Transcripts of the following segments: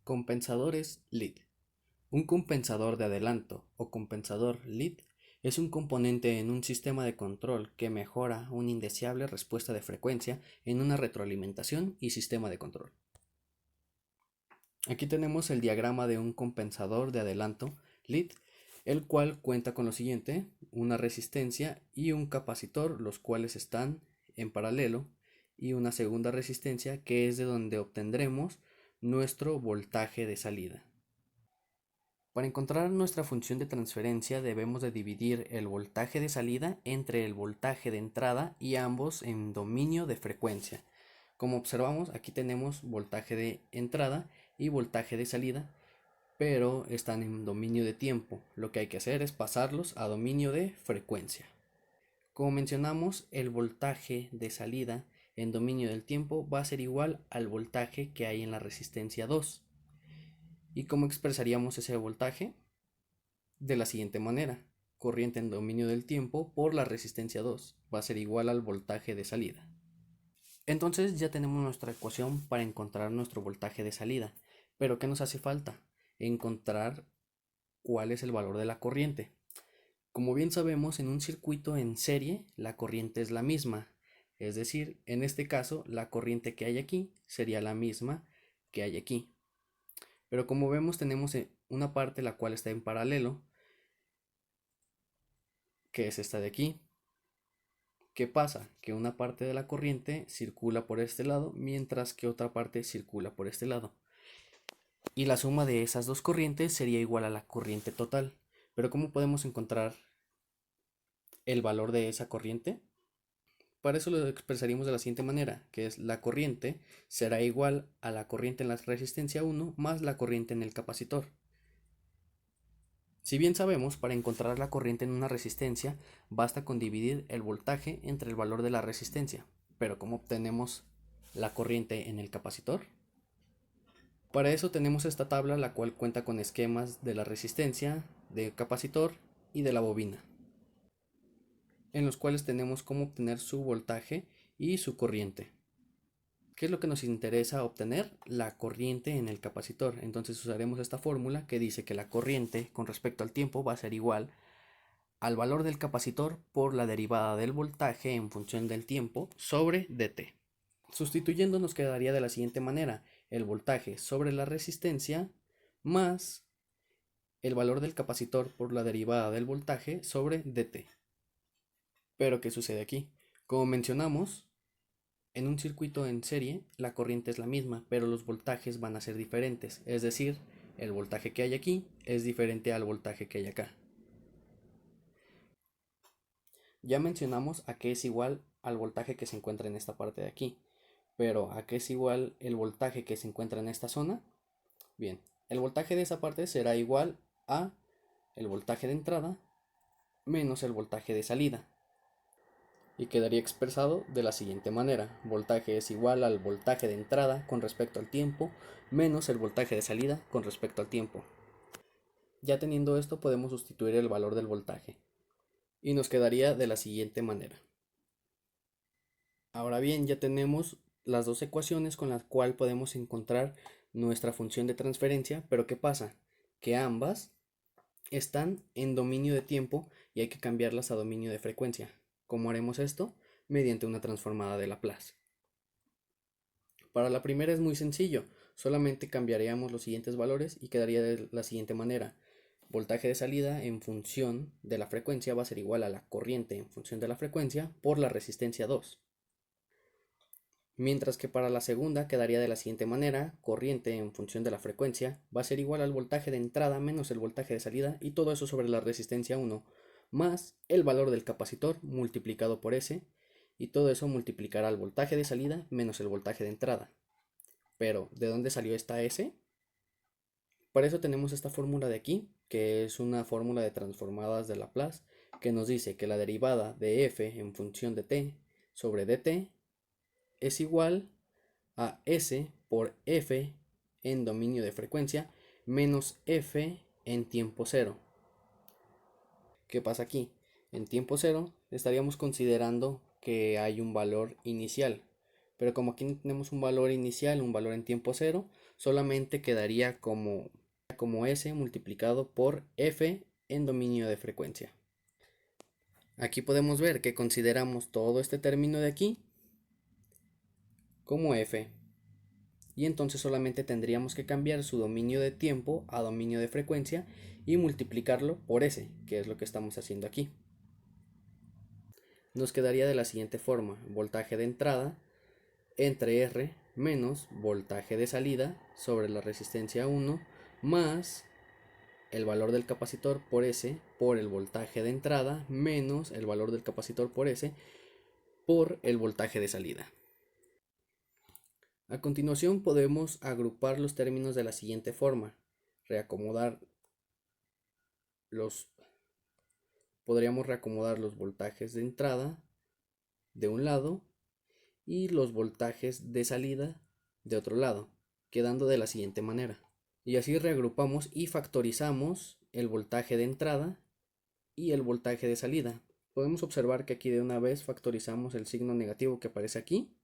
Compensadores LED. Un compensador de adelanto o compensador LED es un componente en un sistema de control que mejora una indeseable respuesta de frecuencia en una retroalimentación y sistema de control. Aquí tenemos el diagrama de un compensador de adelanto LED, el cual cuenta con lo siguiente: una resistencia y un capacitor, los cuales están en paralelo, y una segunda resistencia que es de donde obtendremos nuestro voltaje de salida. Para encontrar nuestra función de transferencia debemos de dividir el voltaje de salida entre el voltaje de entrada y ambos en dominio de frecuencia. Como observamos, aquí tenemos voltaje de entrada y voltaje de salida, pero están en dominio de tiempo. Lo que hay que hacer es pasarlos a dominio de frecuencia. Como mencionamos, el voltaje de salida en dominio del tiempo va a ser igual al voltaje que hay en la resistencia 2. ¿Y cómo expresaríamos ese voltaje? De la siguiente manera: corriente en dominio del tiempo por la resistencia 2 va a ser igual al voltaje de salida. Entonces ya tenemos nuestra ecuación para encontrar nuestro voltaje de salida. Pero ¿qué nos hace falta? Encontrar cuál es el valor de la corriente. Como bien sabemos, en un circuito en serie la corriente es la misma. Es decir, en este caso la corriente que hay aquí sería la misma que hay aquí. Pero como vemos, tenemos una parte la cual está en paralelo, que es esta de aquí. ¿Qué pasa? Que una parte de la corriente circula por este lado, mientras que otra parte circula por este lado. Y la suma de esas dos corrientes sería igual a la corriente total. Pero ¿cómo podemos encontrar el valor de esa corriente? Para eso lo expresaríamos de la siguiente manera, que es: la corriente será igual a la corriente en la resistencia 1 más la corriente en el capacitor. Si bien sabemos, para encontrar la corriente en una resistencia basta con dividir el voltaje entre el valor de la resistencia. Pero ¿cómo obtenemos la corriente en el capacitor? Para eso tenemos esta tabla, la cual cuenta con esquemas de la resistencia, del capacitor y de la bobina, en los cuales tenemos cómo obtener su voltaje y su corriente. ¿Qué es lo que nos interesa obtener? La corriente en el capacitor. Entonces usaremos esta fórmula que dice que la corriente con respecto al tiempo va a ser igual al valor del capacitor por la derivada del voltaje en función del tiempo sobre dt. Sustituyendo nos quedaría de la siguiente manera: el voltaje sobre la resistencia más el valor del capacitor por la derivada del voltaje sobre dt. Pero ¿qué sucede aquí? Como mencionamos, en un circuito en serie la corriente es la misma, pero los voltajes van a ser diferentes. Es decir, el voltaje que hay aquí es diferente al voltaje que hay acá. Ya mencionamos a qué es igual al voltaje que se encuentra en esta parte de aquí, pero ¿a qué es igual el voltaje que se encuentra en esta zona? Bien, el voltaje de esa parte será igual a el voltaje de entrada menos el voltaje de salida, y quedaría expresado de la siguiente manera: voltaje es igual al voltaje de entrada con respecto al tiempo menos el voltaje de salida con respecto al tiempo. Ya teniendo esto, podemos sustituir el valor del voltaje y nos quedaría de la siguiente manera. Ahora bien, ya tenemos las dos ecuaciones con las cuales podemos encontrar nuestra función de transferencia, pero ¿qué pasa? Que ambas están en dominio de tiempo y hay que cambiarlas a dominio de frecuencia. ¿Cómo haremos esto? Mediante una transformada de Laplace. Para la primera es muy sencillo, solamente cambiaríamos los siguientes valores y quedaría de la siguiente manera: voltaje de salida en función de la frecuencia va a ser igual a la corriente en función de la frecuencia por la resistencia 2. Mientras que para la segunda quedaría de la siguiente manera: corriente en función de la frecuencia va a ser igual al voltaje de entrada menos el voltaje de salida, y todo eso sobre la resistencia 1 más el valor del capacitor multiplicado por S, y todo eso multiplicará el voltaje de salida menos el voltaje de entrada. Pero ¿de dónde salió esta S? Para eso tenemos esta fórmula de aquí, que es una fórmula de transformadas de Laplace, que nos dice que la derivada de f en función de t sobre dt es igual a S por F en dominio de frecuencia menos F en tiempo cero. ¿Qué pasa aquí? En tiempo cero estaríamos considerando que hay un valor inicial, pero como aquí no tenemos un valor inicial, un valor en tiempo cero, solamente quedaría como S multiplicado por F en dominio de frecuencia. Aquí podemos ver que consideramos todo este término de aquí como F. Y entonces solamente tendríamos que cambiar su dominio de tiempo a dominio de frecuencia y multiplicarlo por S, que es lo que estamos haciendo aquí. Nos quedaría de la siguiente forma: voltaje de entrada entre R menos voltaje de salida sobre la resistencia 1 más el valor del capacitor por S por el voltaje de entrada menos el valor del capacitor por S por el voltaje de salida. A continuación podemos agrupar los términos de la siguiente forma: podríamos reacomodar los voltajes de entrada de un lado y los voltajes de salida de otro lado, quedando de la siguiente manera. Y así reagrupamos y factorizamos el voltaje de entrada y el voltaje de salida. Podemos observar que aquí de una vez factorizamos el signo negativo que aparece aquí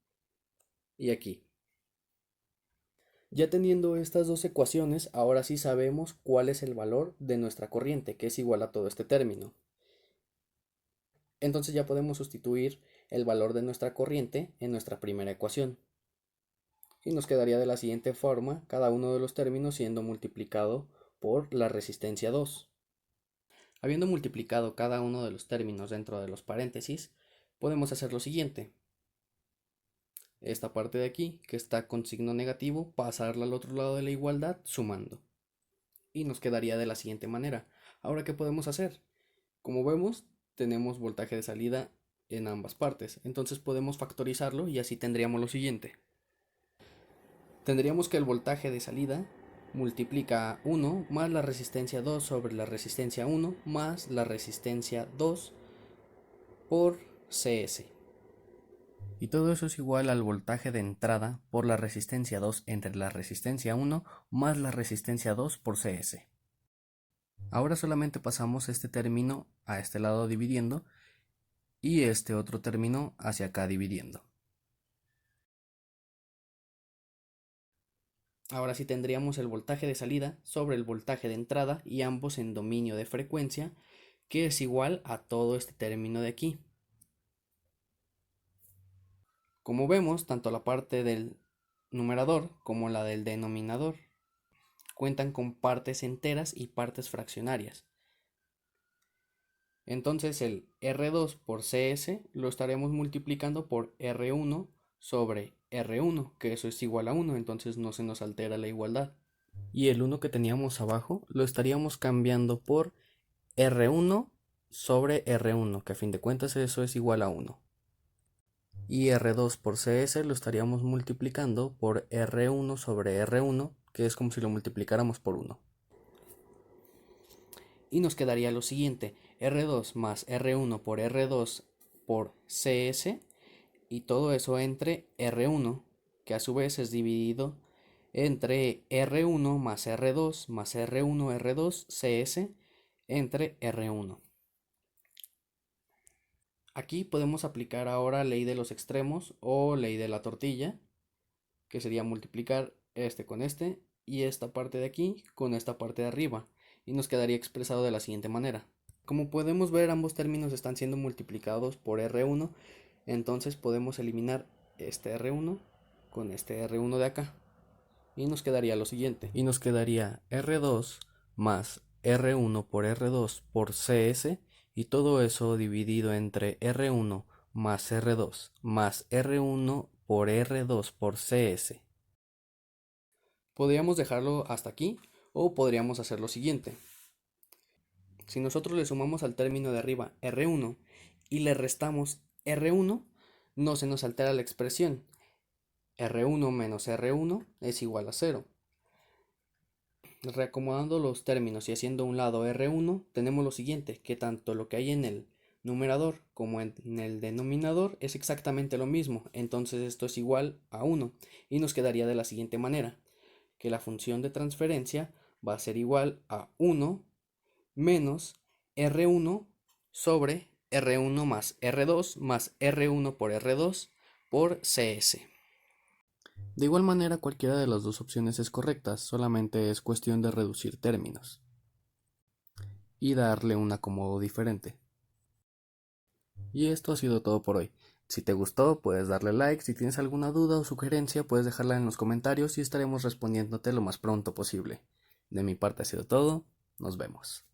y aquí. Ya teniendo estas dos ecuaciones, ahora sí sabemos cuál es el valor de nuestra corriente, que es igual a todo este término. Entonces ya podemos sustituir el valor de nuestra corriente en nuestra primera ecuación. Y nos quedaría de la siguiente forma, cada uno de los términos siendo multiplicado por la resistencia 2. Habiendo multiplicado cada uno de los términos dentro de los paréntesis, podemos hacer lo siguiente: esta parte de aquí, que está con signo negativo, pasarla al otro lado de la igualdad sumando. Y nos quedaría de la siguiente manera. Ahora, ¿qué podemos hacer? Como vemos, tenemos voltaje de salida en ambas partes, entonces podemos factorizarlo y así tendríamos lo siguiente. Tendríamos que el voltaje de salida multiplica 1 más la resistencia 2 sobre la resistencia 1 más la resistencia 2 por CS. Y todo eso es igual al voltaje de entrada por la resistencia 2 entre la resistencia 1 más la resistencia 2 por CS. Ahora solamente pasamos este término a este lado dividiendo y este otro término hacia acá dividiendo. Ahora sí tendríamos el voltaje de salida sobre el voltaje de entrada y ambos en dominio de frecuencia, que es igual a todo este término de aquí. Como vemos, tanto la parte del numerador como la del denominador cuentan con partes enteras y partes fraccionarias. Entonces el R2 por CS lo estaremos multiplicando por R1 sobre R1, que eso es igual a 1, entonces no se nos altera la igualdad. Y el 1 que teníamos abajo lo estaríamos cambiando por R1 sobre R1, que a fin de cuentas eso es igual a 1. Y R2 por CS lo estaríamos multiplicando por R1 sobre R1, que es como si lo multiplicáramos por 1. Y nos quedaría lo siguiente: R2 más R1 por R2 por CS, y todo eso entre R1, que a su vez es dividido entre R1 más R2 más R1 R2 CS entre R1. Aquí podemos aplicar ahora ley de los extremos o ley de la tortilla, que sería multiplicar este con este y esta parte de aquí con esta parte de arriba, y nos quedaría expresado de la siguiente manera. Como podemos ver, ambos términos están siendo multiplicados por R1, entonces podemos eliminar este R1 con este R1 de acá y nos quedaría lo siguiente. Y nos quedaría R2 más R1 por R2 por CS, y todo eso dividido entre R1 más R2 por R2 por CS. Podríamos dejarlo hasta aquí o podríamos hacer lo siguiente. Si nosotros le sumamos al término de arriba R1 y le restamos R1, no se nos altera la expresión. R1 menos R1 es igual a 0. Reacomodando los términos y haciendo a un lado R1, tenemos lo siguiente: que tanto lo que hay en el numerador como en el denominador es exactamente lo mismo, entonces esto es igual a 1, y nos quedaría de la siguiente manera: que la función de transferencia va a ser igual a 1 menos R1 sobre R1 más R2 por CS. De igual manera, cualquiera de las dos opciones es correcta, solamente es cuestión de reducir términos y darle un acomodo diferente. Y esto ha sido todo por hoy. Si te gustó, puedes darle like. Si tienes alguna duda o sugerencia, puedes dejarla en los comentarios y estaremos respondiéndote lo más pronto posible. De mi parte ha sido todo. Nos vemos.